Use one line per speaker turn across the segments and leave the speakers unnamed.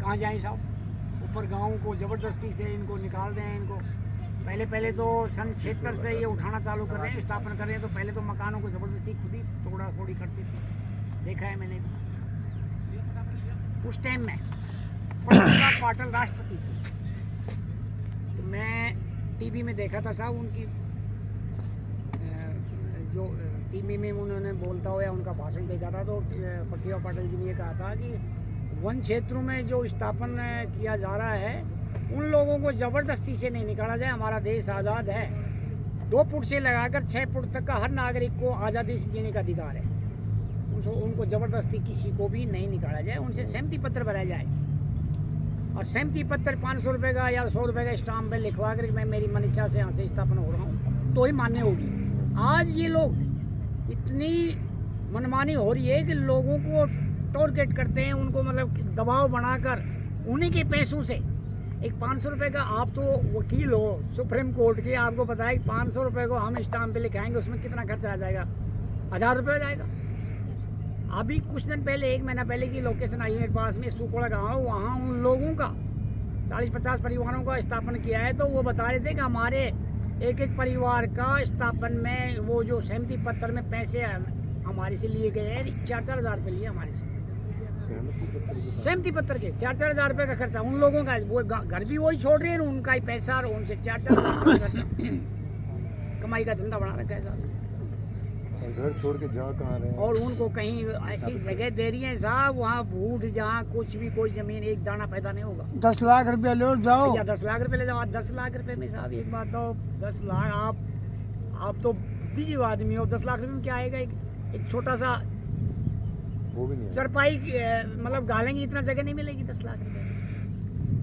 कहाँ जाएं साहब। ऊपर गाँव को ज़बरदस्ती से इनको निकाल रहे हैं। इनको पहले तो सन 76 से ये उठाना चालू कर रहे हैं, स्थापन कर रहे हैं। तो पहले तो मकानों को ज़बरदस्ती खुद ही तोड़ा फोड़ी करती थी, देखा है मैंने उस टाइम में। पाटिल राष्ट्रपति थी, तो मैं टीवी में देखा था साहब उनकी जो टीवी में उन्होंने बोलता हुआ उनका भाषण देखा था। तो प्रतिभा पाटिल जी ने ये कहा था कि वन क्षेत्रों में जो स्थापन किया जा रहा है उन लोगों को ज़बरदस्ती से नहीं निकाला जाए। हमारा देश आज़ाद है। 2 फुट से लगाकर 6 फुट तक का हर नागरिक को आज़ादी से जीने का अधिकार है। उनको ज़बरदस्ती किसी को भी नहीं निकाला जाए। उनसे सहमति पत्र भराया जाए और सहमति पत्र 500 रुपये का या 100 रुपये का स्टाम्प पे लिखवा कर मैं मेरी मन इच्छा से यहाँ से स्थापना हो रहा हूँ तो ही मान्य होगी। आज ये लोग इतनी मनमानी हो रही है कि लोगों को टारगेट करते हैं, उनको मतलब दबाव बनाकर उन्हीं के पैसों से। एक 500 रुपये का आप तो वकील हो सुप्रीम कोर्ट के, आपको पता है कि 500 रुपये को हम स्टाम्प पे लिखाएंगे उसमें कितना खर्चा आ जाएगा? 1000 रुपये हो जाएगा। अभी कुछ दिन पहले 1 महीना पहले की लोकेशन आई मेरे पास में, सुकोड़ा गाँव, वहाँ उन लोगों का 40-50 परिवारों का स्थापन किया है। तो वो बता रहे थे कि हमारे एक परिवार का स्थापन में वो जो सहमति पत्र में पैसे हमारे से लिए गए हैं 4-4 हज़ार रुपये लिए हमारे से। सहमति पत्र के 4-4 हज़ार रुपये का खर्चा उन लोगों का। वो घर भी वही छोड़ रहे हैं, उनका ही पैसा और उनसे 4-4 हज़ार खर्चा। कमाई का धंधा बना रखा है साहब।
घर छोड़ के जा कहाँ रहे हैं?
और उनको कहीं ऐसी जगह दे रही है साहब, वहाँ भूड जहाँ कुछ भी कोई जमीन एक दाना पैदा नहीं होगा।
10 लाख रुपया ले जाओ
या 10 लाख रुपये ले जाओ। 10 लाख रुपये में साहब एक बात तो 10 लाख आप तो दीजिए आदमी हो। 10 लाख रुपये में क्या आएगा? एक छोटा सा
वो भी नहीं है।
चरपाई मतलब गालेंगे, इतना जगह नहीं मिलेगी 10 लाख रुपये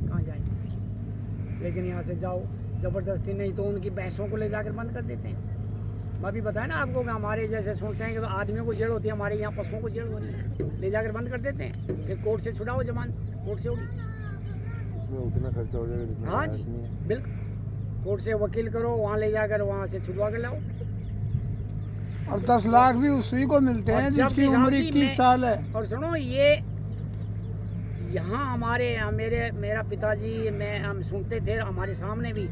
कहाँ जाएंगे? लेकिन यहाँ से जाओ ज़बरदस्ती, नहीं तो उनकी भैंसों को ले जाकर बंद कर देते हैं। मैं भी बताया ना आपको कि हमारे जैसे सोचते हैं कि आदमियों को जेल होती है, हमारे यहाँ पशुओं को जेल होती है, ले जाकर बंद कर देते हैं। फिर कोर्ट से छुड़ाओ, जमान कोर्ट से होगी।
इसमें उतना खर्चा हो जाएगा जितना
हाँ जी बिल्कुल, कोर्ट से वकील करो, वहाँ ले जाकर वहाँ से छुड़वा कर लाओ।
और 10 लाख भी उसी को मिलते हैं जिसकी उम्र 21 साल है।
और सुनो, ये यहाँ हमारे मेरा पिताजी में हम सुनते थे, हमारे सामने भी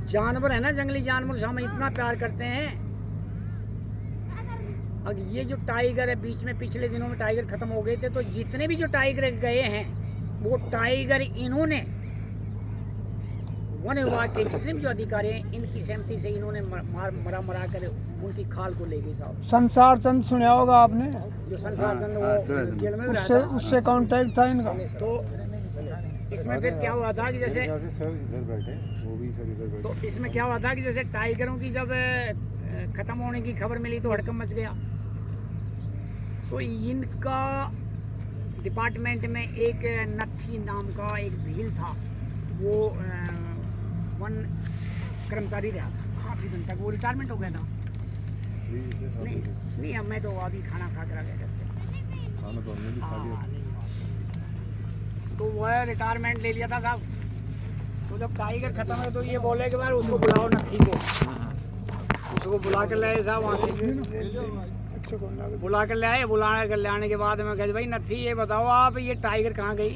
जानवर है ना, जंगली जानवर से हम इतना प्यार करते हैं। अब ये जो टाइगर है, बीच में पिछले दिनों में टाइगर खत्म हो गए थे, तो जितने भी जो टाइगर गए हैं वो टाइगर इन्होंने वन विभाग के जितने भी जो अधिकारी हैं इनकी सहमति से इन्होंने मरा कर उनकी खाल को ले गई साहब।
संसार चंद सुना होगा आपने,
जो संसार चंद वो जेल में
उससे कांटेक्ट था इनका।
तो इसमें फिर क्या हुआ था कि जैसे
इधर बैठे, वो भी सर इधर बैठे।
तो इसमें क्या हुआ था कि जैसे टाइगरों की जब खत्म होने की खबर मिली तो हड़कंप मच गया। तो इनका डिपार्टमेंट में एक नत्थी नाम का एक भील था, वो वन कर्मचारी रहा था काफ़ी दिन तक। वो रिटायरमेंट हो गया था। नहीं अब मैं तो अभी खाना खा कर आ गया घर से।
खाना तो हमने भी खा लिया।
तो वह रिटायरमेंट ले लिया था साहब। तो जब टाइगर खत्म है तो ये बोले कि बार उसको बुलाओ नत्थी को, उसको बुला कर ले आए साहब। वहाँ से बुला कर ले आए। ले आने के बाद में कहे भाई नत्थी ये बताओ आप, ये टाइगर कहाँ गई?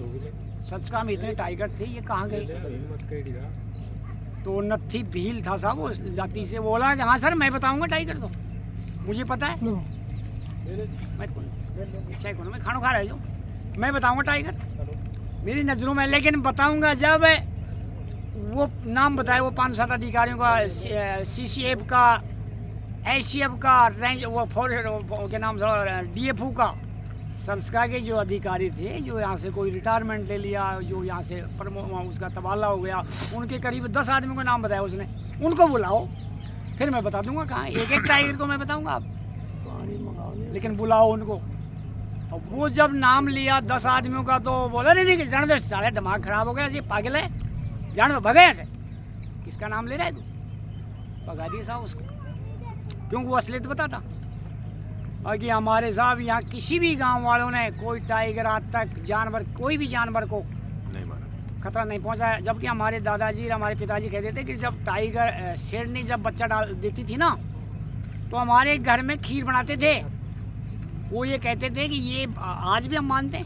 सच का में इतने टाइगर थे, ये कहाँ गई? तो नत्थी भील था साहब, वो जाति से बोला कि हाँ सर मैं बताऊँगा टाइगर, तो मुझे पता है, मैं खाना खा रहा हूँ, मैं बताऊँगा टाइगर मेरी नज़रों में। लेकिन बताऊंगा जब वो नाम बताए, वो 5-7 अधिकारियों का, CCF का, ACF का, रेंज वो फॉरेस्ट के नाम से DFO का, संस्था के जो अधिकारी थे, जो यहाँ से कोई रिटायरमेंट ले लिया, जो यहाँ से उसका तबादला हो गया, उनके करीब 10 आदमियों का नाम बताया उसने। उनको बुलाओ, फिर मैं बता दूंगा कहाँ। एक टाइगर को मैं बताऊँगा आप, लेकिन बुलाओ उनको। और वो जब नाम लिया 10 आदमियों का, तो बोला नहीं जान दो, सारे दिमाग खराब हो गया, ये पागल है, जान दो, भगे ऐसे। किसका नाम ले रहा है तू? भगा दिया साहब उसको, क्योंकि वो असलियत बताता। और कि हमारे साहब यहाँ किसी भी गांव वालों ने कोई टाइगर आज तक जानवर, कोई भी जानवर को
नहीं मारा,
खतरा नहीं पहुँचाया। जबकि हमारे दादाजी और हमारे पिताजी कहते थे कि जब टाइगर शेरनी जब बच्चा डाल देती थी ना, तो हमारे घर में खीर बनाते थे। वो ये कहते थे कि ये आज भी हम मानते हैं,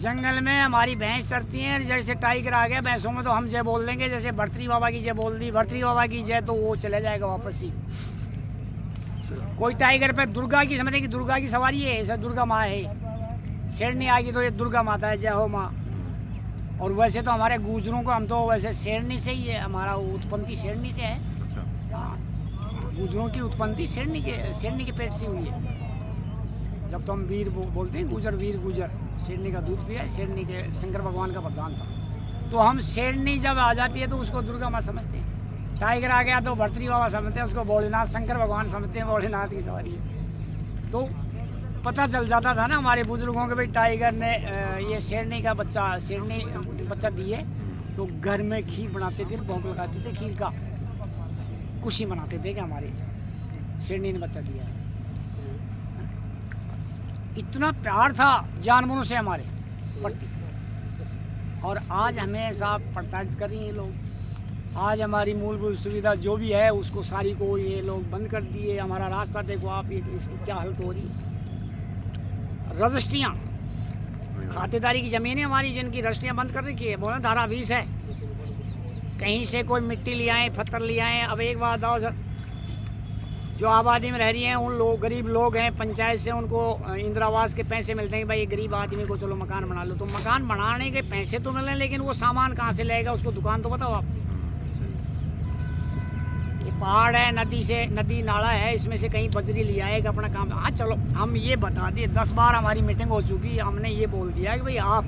जंगल में हमारी भैंस चरती हैं, जैसे टाइगर आ गया भैंसों में तो हम जय बोल देंगे, जैसे भर्तरी बाबा की जय बोल दी, भर्तरी बाबा की जय, तो वो चले जाएगा वापस ही। कोई टाइगर पे दुर्गा की समझे कि दुर्गा की सवारी है, ऐसा दुर्गा माँ है, शेरनी आ गई तो ये दुर्गा माता है, जय हो माँ। और वैसे तो हमारे गुजरों को हम तो वैसे शेरनी से ही है, हमारा उत्पत्ति शेरनी से है।
अच्छा।
हाँ, गुजरों की उत्पत्ति शेरनी के पेट से हुई है। जब तो हम वीर बोलते हैं गुजर, वीर गुजर, शेरनी का दूध पिया, शेरनी के शंकर भगवान का वरदान था। तो हम शेरनी जब आ जाती है तो उसको दुर्गा माँ समझते हैं, टाइगर आ गया तो भर्तरी बाबा समझते हैं, उसको भोलेनाथ शंकर भगवान समझते हैं, भोलेनाथ की सवारी है। तो पता चल जाता था ना हमारे बुजुर्गों के, भाई टाइगर ने ये शेरनी का बच्चा दिए, तो घर में खीर बनाते थे, भोग लगाते थे, खीर का खुशी मनाते थे कि हमारे शेरनी ने बच्चा दिया है। इतना प्यार था जानवरों से हमारे प्रति, और आज हमें साहब प्रताड़ित कर रही हैं लोग। आज हमारी मूलभूत सुविधा जो भी है उसको सारी को ये लोग बंद कर दिए। हमारा रास्ता देखो आप, ये इसकी क्या हालत हो रही है। रजिस्ट्रियाँ, खातेदारी की ज़मीनें हमारी जिनकी रजिस्ट्रियाँ बंद कर रखी है, बोले धारा 20 है, कहीं से कोई मिट्टी ले आए, पत्थर ले आए। अब एक बात आओ सर, जो आबादी में रह रही हैं उन लोग, गरीब लोग हैं, पंचायत से उनको इंदिरा आवास के पैसे मिलते हैं कि भाई ये गरीब आदमी को चलो मकान बना लो, तो मकान बनाने के पैसे तो मिल रहे हैं, लेकिन वो सामान कहाँ से लाएगा, उसको दुकान तो बताओ आप। ये पहाड़ है, नदी नाला है, इसमें से कहीं बजरी ले आएगा अपना काम। हाँ चलो, हम ये बता दिए, 10 बार हमारी मीटिंग हो चुकी, हमने ये बोल दिया कि भाई आप,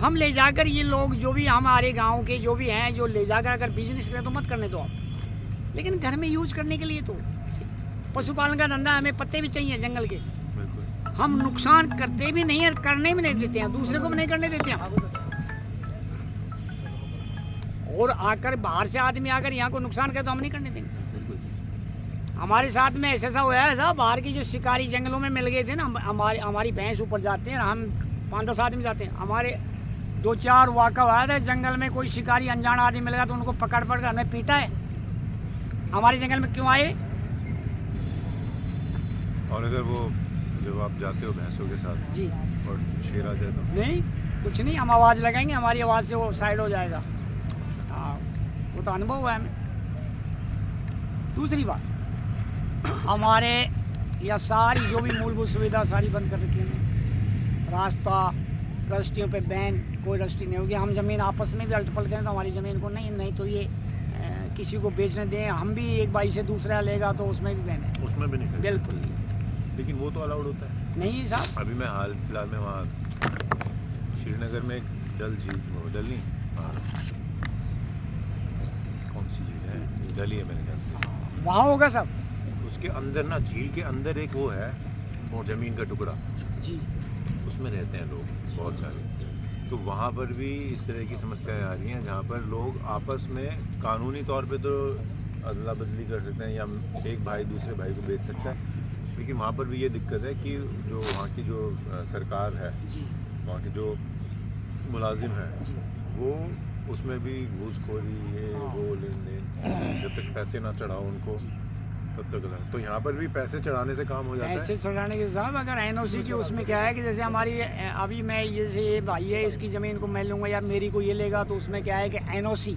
हम ले जाकर ये लोग जो भी हमारे गाँव के जो भी हैं, जो ले जाकर अगर बिजनेस करें तो मत करने दो आप, लेकिन घर में यूज करने के लिए तो पशुपालन का धंधा, हमें पत्ते भी चाहिए जंगल के। हम नुकसान करते भी नहीं है, करने भी नहीं देते हैं, दूसरे को भी नहीं करने देते हैं। और आकर बाहर से आदमी आकर यहाँ को नुकसान करे तो हम नहीं करने देंगे। हमारे साथ में ऐसा हुआ है साहब, बाहर की जो शिकारी जंगलों में मिल गए थे ना, हमारी भैंस ऊपर जाते हैं, हम 5-10 आदमी जाते हैं, हमारे 2-4 वाक़ा हुआ था जंगल में, कोई शिकारी अनजान आदमी मिलेगा तो उनको पकड़ कर हमें पीटा है। हमारे जंगल में क्यों आए?
और अगर वो जब आप जाते हो भैंसों के साथ
जी,
और शेर आ जाए तो?
नहीं, कुछ नहीं, हम आवाज़ लगाएंगे, हमारी आवाज़ से वो साइड हो जाएगा। हाँ, वो तो अनुभव हुआ है हमें। दूसरी बात, हमारे यह सारी जो भी मूलभूत सुविधा सारी बंद कर रखी है। रास्ता, रजिस्ट्रियों पे बैन, कोई रजिस्ट्री नहीं होगी। हम ज़मीन आपस में भी अल्ट पलट दें तो हमारी ज़मीन को नहीं तो ये किसी को बेचने दें, हम भी एक भाई से दूसरा लेगा तो उसमें भी बैन है।
उसमें भी नहीं,
बिल्कुल नहीं।
लेकिन वो तो अलाउड होता है?
नहीं साहब,
अभी मैं हाल फिलहाल में वहाँ श्रीनगर में एक डल झील, डल नहीं, कौन सी झील है, डल ही है मेरे ख्याल से,
वहाँ होगा सब।
उसके अंदर ना, झील के अंदर एक वो है ज़मीन का टुकड़ा
जी,
उसमें रहते हैं लोग बहुत सारे। तो वहाँ पर भी इस तरह की समस्याएं आ रही हैं, जहाँ पर लोग आपस में कानूनी तौर पे तो अदला बदली कर सकते हैं या एक भाई दूसरे भाई को बेच सकता है, लेकिन वहाँ पर भी ये दिक्कत है कि जो वहाँ की जो सरकार है, वहाँ के जो मुलाजिम हैं, वो उसमें भी घूसखोरी, ये वो लेन देन, जब तक पैसे ना चढ़ाओ उनको तब तक अलग। तो यहाँ पर भी पैसे चढ़ाने से काम हो जाता है।
पैसे चढ़ाने के साहब, अगर एनओसी की उसमें क्या है कि जैसे हमारी अभी मैं जैसे ये भाई है, इसकी ज़मीन को मैं लूँगा या मेरी को ये लेगा, तो उसमें क्या है कि एनओसी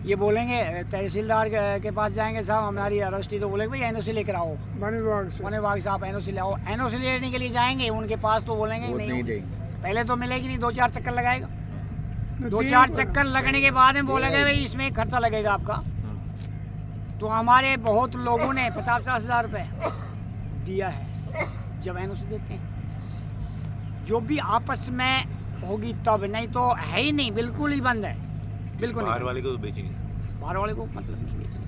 ये बोलेंगे, तहसीलदार के पास जाएंगे, साहब हमारी रजिस्ट्री, तो बोलेंगे भाई एनओसी लेकर आओ,
वन विभाग से,
वन विभाग से आप एनओसी ले आओ। एनओसी लेने के लिए जाएंगे उनके पास, तो बोलेंगे नहीं देंगे, पहले तो मिलेगी नहीं, 2-4 चक्कर लगाएगा, 2-4 चक्कर लगने के बाद में बोलेंगे भाई इसमें खर्चा लगेगा आपका। तो हमारे बहुत लोगों ने 50-50 हज़ार रुपये दिया है जब एनओसी देते हैं। जो भी आपस में होगी तब, नहीं तो है ही नहीं, बिल्कुल ही बंद है, बिल्कुल
बाहर वाले को तो बेच ही नहीं सकते,
बाहर वाले को मतलब नहीं बेचने।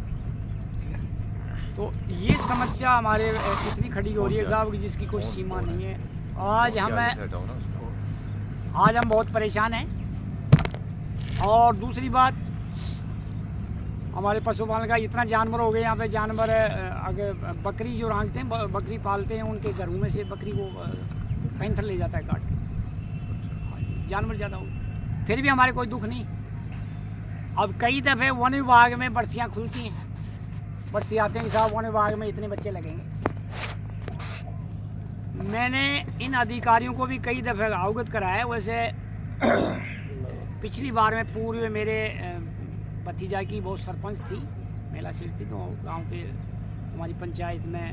तो ये समस्या हमारे कितनी खड़ी हो रही है साहब, जिसकी कोई सीमा नहीं है। आज हम बहुत परेशान हैं। और दूसरी बात, हमारे पशुपालन का इतना जानवर हो गए यहाँ पे, जानवर अगर बकरी जो रखते हैं, बकरी पालते हैं, उनके घरों में से बकरी को पैंथर ले जाता है काट के, जानवर ज़्यादा हो गए, फिर भी हमारे कोई दुख नहीं। अब कई दफ़े वन विभाग में भर्तियाँ खुलती हैं, भर्ती आते हैं कि साहब वन विभाग में इतने बच्चे लगेंगे, मैंने इन अधिकारियों को भी कई दफ़े अवगत कराया है। वैसे पिछली बार में पूर्व मेरे भतीजा की वो सरपंच थी, महिला सीट थी, तो गांव के हमारी पंचायत में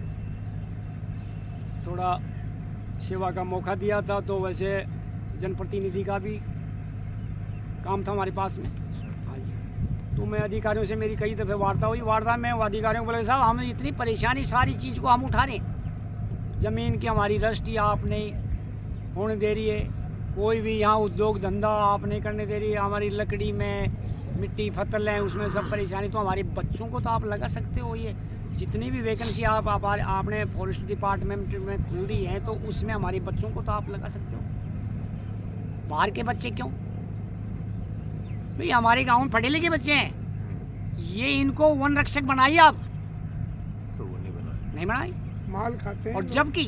थोड़ा सेवा का मौका दिया था। तो वैसे जनप्रतिनिधि का भी काम था हमारे पास में। हाँ जी। तो मैं अधिकारियों से मेरी कई दफ़े वार्ता हुई। वार्ता में वो अधिकारियों को बोले साहब हमें इतनी परेशानी, सारी चीज़ को हम उठा रहे हैं, ज़मीन की हमारी रजिस्ट्री आप नहीं होने दे रही है, कोई भी यहाँ उद्योग धंधा आप नहीं करने दे रही है, हमारी लकड़ी में मिट्टी फसल है उसमें सब परेशानी। तो हमारे बच्चों को तो आप लगा सकते हो, ये जितनी भी वैकेंसी आपने फॉरेस्ट डिपार्टमेंट में खुल रही है तो उसमें हमारे बच्चों को तो आप लगा सकते हो। बाहर के बच्चे क्यों भाई, हमारे गाँव में पढ़े लिखे बच्चे हैं, ये इनको वन रक्षक बनाइए आप।
तो वो नहीं
बनाई
माल खाते हैं
और जबकि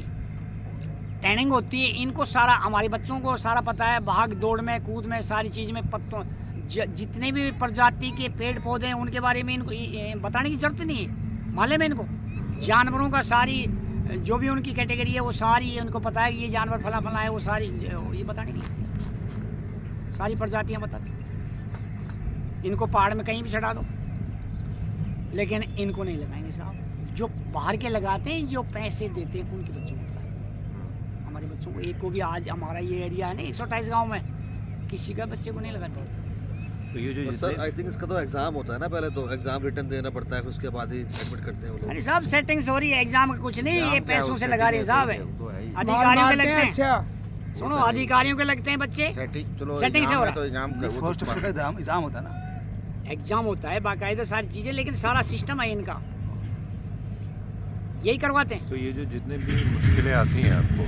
ट्रेनिंग होती है इनको सारा, हमारे बच्चों को सारा पता है, भाग दौड़ में कूद में सारी चीज़ में पत्तों जितने भी प्रजाति के पेड़ पौधे हैं उनके बारे में इनको बताने की जरूरत नहीं है। माले में इनको जानवरों का सारी जो भी उनकी कैटेगरी है वो सारी उनको पता है कि ये जानवर फला फला है, वो सारी ये बताने की सारी प्रजातियाँ बताती। इनको पहाड़ में कहीं भी चढ़ा दो, लेकिन इनको नहीं लगाएंगे साहब। जो बाहर के लगाते हैं, जो पैसे देते हैं उनके बच्चों को, हमारे बच्चों को एक को भी आज हमारा ये एरिया है ना 128 गांव में, किसी का बच्चे को नहीं लगाते।
तो ये जो
सर आई थिंक इसका तो एग्जाम होता है ना, पहले तो एग्जाम रिटर्न देना पड़ता है, फिर उसके बाद ही एडमिट करते हैं वो लोग।
अरे साहब सेटिंग्स हो रही है, एग्जाम का कुछ नहीं, ये पैसों से लगा रहे हैं साहब। अधिकारियों के लगते हैं,
अच्छा
सुनो अधिकारियों के लगते हैं बच्चे, सेटिंग से हो रहा है।
एग्जाम होता है ना,
एग्जाम होता है बाकायदा सारी चीज़ें, लेकिन सारा सिस्टम है इनका, यही करवाते हैं।
तो ये जो जितने भी मुश्किलें आती हैं आपको,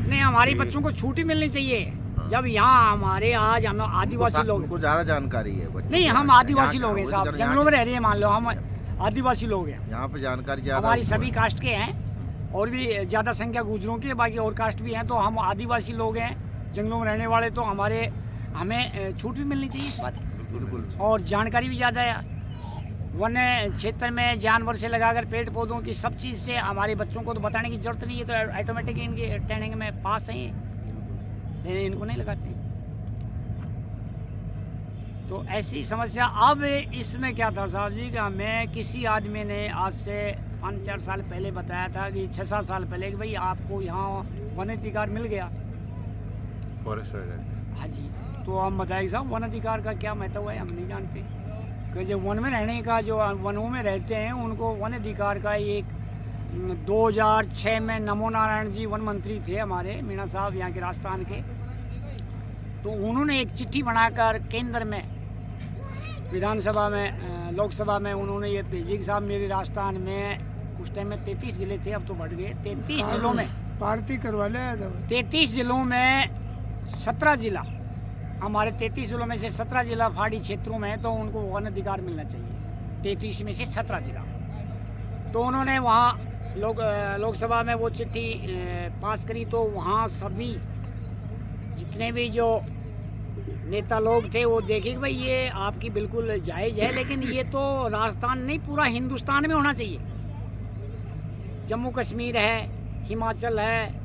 नहीं हमारे बच्चों को छुट्टी मिलनी चाहिए। जब यहाँ हमारे आज हम आदिवासी लोग,
उनको ज़्यादा जानकारी है
नहीं हम आदिवासी लोग हैं साहब, जंगलों में रह रहे हैं, मान लो हम आदिवासी लोग हैं,
यहाँ पे जानकारी ज़्यादा,
हमारी सभी कास्ट के हैं और भी ज़्यादा संख्या गुजरों की है, बाकी और कास्ट भी हैं। तो हम आदिवासी लोग हैं, जंगलों में रहने वाले, तो हमें छूट भी मिलनी चाहिए इस बात की,
बिल्कुल,
और जानकारी भी ज़्यादा है। वन क्षेत्र में जानवर से लगाकर पेड़ पौधों की सब चीज़ से हमारे बच्चों को तो बताने की जरूरत नहीं है, तो ऑटोमेटिक इनकी ट्रेनिंग में पास है, लेकिन इनको नहीं लगाते। तो ऐसी समस्या। अब इसमें क्या था साहब जी, कि हमें किसी आदमी ने आज से 5-4 साल पहले बताया था कि 6-7 साल पहले कि भाई आपको यहाँ वन अधिकार मिल गया,
फॉरेस्ट राइट।
हाँ जी। तो हम बताएं साहब वन अधिकार का क्या महत्व है, हम नहीं जानते। कि जो वन में रहने का, जो वनों में रहते हैं उनको वन अधिकार का एक 2006 में नमो नारायण जी वन मंत्री थे हमारे मीणा साहब यहाँ के राजस्थान के, तो उन्होंने एक चिट्ठी बनाकर केंद्र में, विधानसभा में, लोकसभा में उन्होंने ये भेजी कि साहब मेरे राजस्थान में उस टाइम में 33 ज़िले थे, अब तो बढ़ गए 33 ज़िलों में,
पार्टी करवा ले
33 ज़िलों में 17 ज़िला, हमारे 33 ज़िलों में से 17 ज़िला पहाड़ी क्षेत्रों में है, तो उनको वन अधिकार मिलना चाहिए। 33 में से 17 ज़िला, तो उन्होंने वहाँ लोकसभा में वो चिट्ठी पास करी। तो वहाँ सभी जितने भी जो नेता लोग थे वो देखे कि भाई ये आपकी बिल्कुल जायज़ है, लेकिन ये तो राजस्थान नहीं पूरा हिंदुस्तान में होना चाहिए। जम्मू कश्मीर है, हिमाचल है,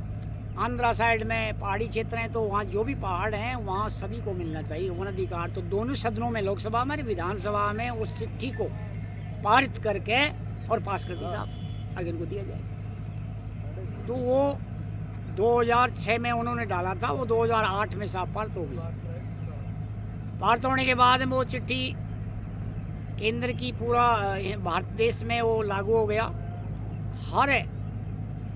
आंध्रा साइड में पहाड़ी क्षेत्र हैं, तो वहाँ जो भी पहाड़ हैं वहाँ सभी को मिलना चाहिए वन अधिकार। तो दोनों सदनों में, लोकसभा में, विधानसभा में उस चिट्ठी को पारित करके और पास कर दी साहब, अगर इनको दिया जाए। तो वो 2006 में उन्होंने डाला था, वो 2008 में साहब पारित हो गई। पारित होने के बाद वो चिट्ठी केंद्र की पूरा भारत देश में वो लागू हो गया। हर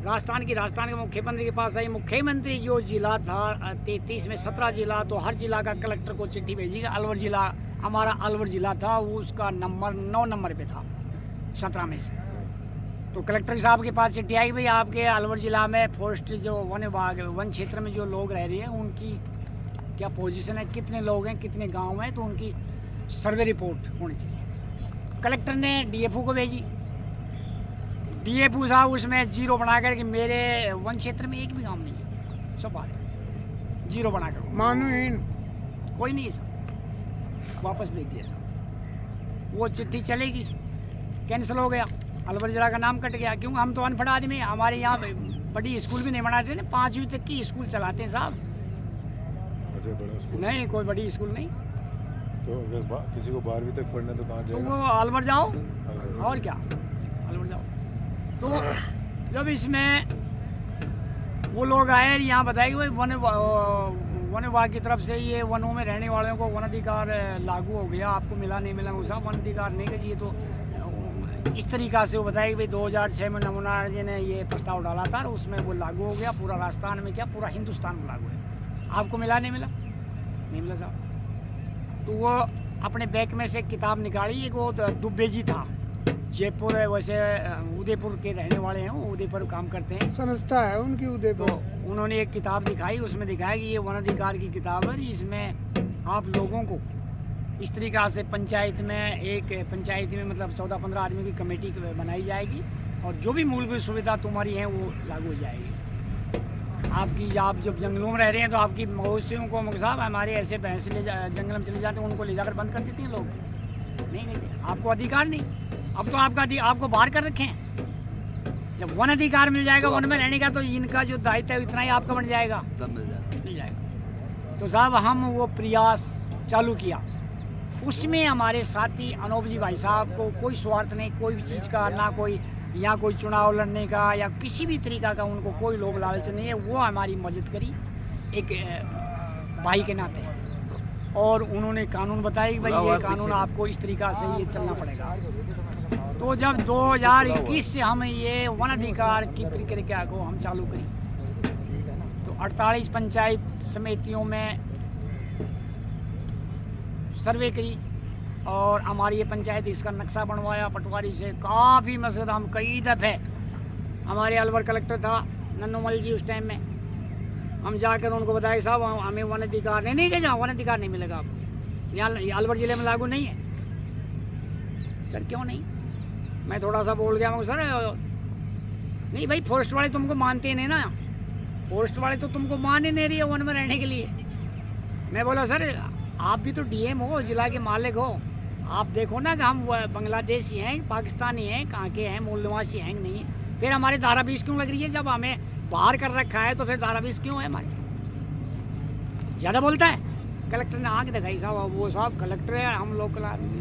राजस्थान के मुख्यमंत्री के पास आई। मुख्यमंत्री जो जिला था 33 में 17 जिला, तो हर जिला का कलेक्टर को चिट्ठी भेजी। अलवर जिला, हमारा अलवर जिला था, वो उसका नंबर 9 नंबर पे था 17 में से। तो कलेक्टर साहब के पास चिट्ठी आई, भाई आपके अलवर ज़िला में फॉरेस्ट जो वन विभाग, वन क्षेत्र में जो लोग रह रहे हैं उनकी क्या पोजीशन है, कितने लोग हैं, कितने गांव हैं, तो उनकी सर्वे रिपोर्ट होनी चाहिए। कलेक्टर ने डीएफओ को भेजी। डीएफओ साहब उसमें 0 बनाकर कि मेरे वन क्षेत्र में एक भी गाँव नहीं है, सब आ रहे 0 बनाकर,
मानूहीन
कोई नहीं है साहब, वापस भेज दिया साहब। वो चिट्ठी चलेगी, कैंसिल हो गया, अलवर जिला का नाम कट गया। क्यों, हम तो अनपढ़ आदमी हैं, हमारे यहाँ बड़ी स्कूल भी नहीं बनाते ना, 5वीं तक की स्कूल चलाते हैं साहब।
अच्छा, बड़ा स्कूल
नहीं, कोई बड़ी स्कूल नहीं।
तो अगर किसी को 12वीं तक पढ़ना है तो कहाँ
तो
जाएगा?
वो अलवर जाओ, और क्या, अलवर जाओ। तो जब इसमें वो लोग आए यहाँ बताए कि भाई वन विभाग की तरफ से ये वनों में रहने वालों को वन अधिकार लागू हो गया, आपको मिला नहीं मिला, वो साहब वन अधिकार नहीं चाहिए। तो इस तरीक़ा से वो बताया कि भाई 2006 में नमूना जी ने ये प्रस्ताव डाला था और उसमें वो लागू हो गया, पूरा राजस्थान में क्या पूरा हिंदुस्तान में लागू है। आपको मिला नहीं मिला? नहीं मिला साहब। तो वो अपने बैग में से एक किताब निकाली, एक वो दुबे जी था, जयपुर है, वैसे उदयपुर के रहने वाले हैं, वो उदयपुर काम करते हैं,
संस्था है उनकी
तो
उदयपुर।
उन्होंने एक किताब दिखाई, उसमें दिखाया कि ये वन अधिकार की किताब है, इसमें आप लोगों को इस तरीक़ा से पंचायत में, एक पंचायत में मतलब 14-15 आदमी की कमेटी बनाई जाएगी और जो भी मूलभूत सुविधा तुम्हारी हैं वो लागू हो जाएगी। आपकी आप जब जंगलों में रह रहे हैं तो आपकी मवेशियों को साहब हमारे ऐसे भैंस जंगल में चले जाते हैं, उनको ले जाकर बंद कर देते हैं लोग, नहीं कैसे, आपको अधिकार नहीं। अब तो आपको बाहर कर रखे हैं। जब वन अधिकार मिल जाएगा वन में रहने का, तो इनका जो दायित्व है इतना ही आपका बन जाएगा, मिल जाएगा। तो साहब हम वो प्रयास चालू किया, उसमें हमारे साथी अनूप जी भाई साहब को कोई स्वार्थ नहीं, कोई भी चीज़ का, ना कोई या कोई चुनाव लड़ने का या किसी भी तरीका का उनको कोई लोभ लालच नहीं है। वो हमारी मदद करी एक भाई के नाते, और उन्होंने कानून बताया कि भाई ये कानून आपको इस तरीका से ये चलना पड़ेगा। तो जब 2021 से हम ये वन अधिकार की प्रक्रिया को हम चालू करी, तो 48 पंचायत समितियों में सर्वे करी और हमारी ये पंचायत इसका नक्शा बनवाया पटवारी से। काफ़ी मसला हम कई दफ़े, हमारे अलवर कलेक्टर था नन्नूमल जी उस टाइम में, हम जाकर उनको बताया कि साहब हमें वन अधिकार नहीं कह जाओ, वन अधिकार नहीं मिलेगा आपको, यहाँ अलवर ज़िले में लागू नहीं है। सर क्यों नहीं? मैं थोड़ा सा बोल गया, मैं सर नहीं भाई, फॉरेस्ट वाले तुमको मानते नहीं ना, फॉरेस्ट वाले तो तुमको मान ही नहीं रही है वन में रहने के लिए। मैं बोला सर आप भी तो डीएम हो, जिला के मालिक हो, आप देखो ना कि हम बांग्लादेशी हैं, पाकिस्तानी हैं, कहाँ के हैं, मूल निवासी हैं नहीं है, फिर हमारे धारा 20 क्यों लग रही है? जब हमें बाहर कर रखा है तो फिर धारा 20 क्यों है हमारी? ज़्यादा बोलता है। कलेक्टर ने आँख दिखाई साहब, वो साहब कलेक्टर है, हम लोकल आदमी,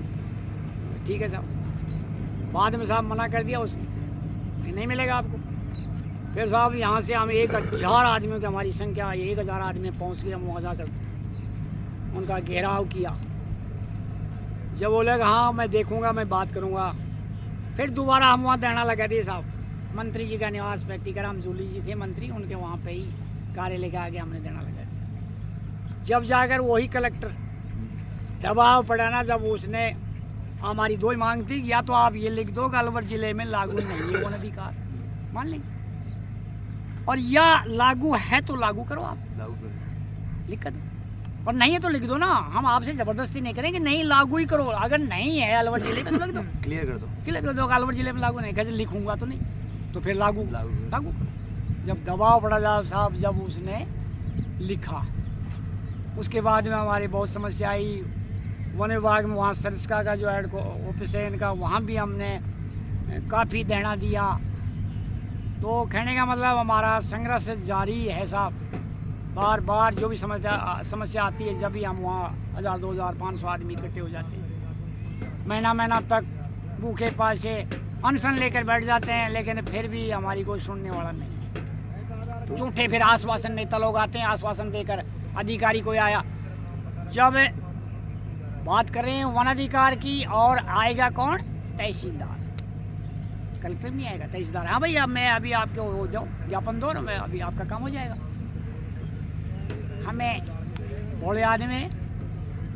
ठीक है साहब। बाद में साहब मना कर दिया उसने, नहीं मिलेगा आपको। फिर साहब यहाँ से हम 1000 आदमियों की हमारी संख्या 1000 आदमी पहुँच गए, हम वहाँ जाकर उनका घेराव किया। जब बोले हाँ मैं देखूंगा, मैं बात करूंगा, फिर दोबारा हम वहाँ धरना लगा दिए साहब, मंत्री जी का निवास व्यक्तिगराम जूली जी थे मंत्री, उनके वहाँ पे ही कार्यालय के आगे हमने धरना लगा दिया। जब जाकर वही कलेक्टर दबाव पड़ा ना, जब उसने हमारी 2 ही मांग थी, या तो आप ये लिख दो कि अलवर जिले में लागू नहीं है वन अधिकार, मान लेंगे, और या लागू है तो लागू करो, आप लिख कर दो, और नहीं है तो लिख दो ना, हम आपसे ज़बरदस्ती नहीं करेंगे, नहीं लागू ही करो। अगर नहीं है अलवर जिले में तो लिख दो, क्लियर कर दो अलवर जिले में लागू नहीं, कैसे लिखूंगा तो नहीं, तो फिर लागू करो। जब दबाव पड़ा साहब, जब उसने लिखा, उसके बाद में हमारी बहुत समस्या आई। वन विभाग में वहाँ सरिस्का का जो हेड ऑफिस है इनका, वहाँ भी हमने काफ़ी धरना दिया। तो कहने का मतलब हमारा संघर्ष जारी है साहब, बार बार जो भी समस्या आती है, जब भी हम वहाँ 1000, 2000, 500 आदमी इकट्ठे हो जाते हैं, महीना तक भूखे प्यासे अनशन लेकर बैठ जाते हैं, लेकिन फिर भी हमारी कोई सुनने वाला नहीं। झूठे फिर आश्वासन नेता लोग आते हैं, आश्वासन देकर अधिकारी कोई आया। जब बात करें वन अधिकार की, और आएगा कौन? तहसीलदार, कलेक्टर नहीं आएगा, तहसीलदार। हाँ भैया मैं अभी आपके हो जाऊँ, ज्ञापन दो ना, मैं अभी आपका काम हो जाएगा। हमें भोले आदमी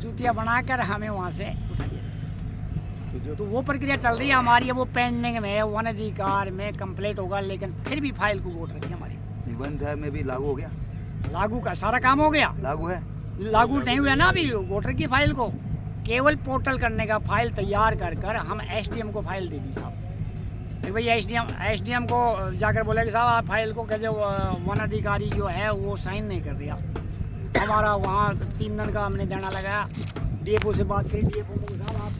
चूतिया बनाकर हमें वहाँ से उठा दिया। तो वो प्रक्रिया चल रही है हमारी, वो पेंडिंग में है, वन अधिकार में कंप्लीट होगा, लेकिन फिर भी फाइल को गोट रखी हमारी।
वन विभाग में भी लागू हो गया,
लागू का सारा काम हो गया,
लागू है,
लागू नहीं हुआ ना अभी। गोट रखी फाइल को, केवल पोर्टल करने का, फाइल तैयार कर हम एसडीएम को फाइल दे दी साहब। भाई एसडीएम को जाकर बोले कि साहब आप फाइल को कैसे, वन अधिकारी जो है वो साइन नहीं कर दिया। हमारा वहाँ 3 दिन का हमने धरना लगाया, डीएफओ से बात करी, डीएफओ को साहब आप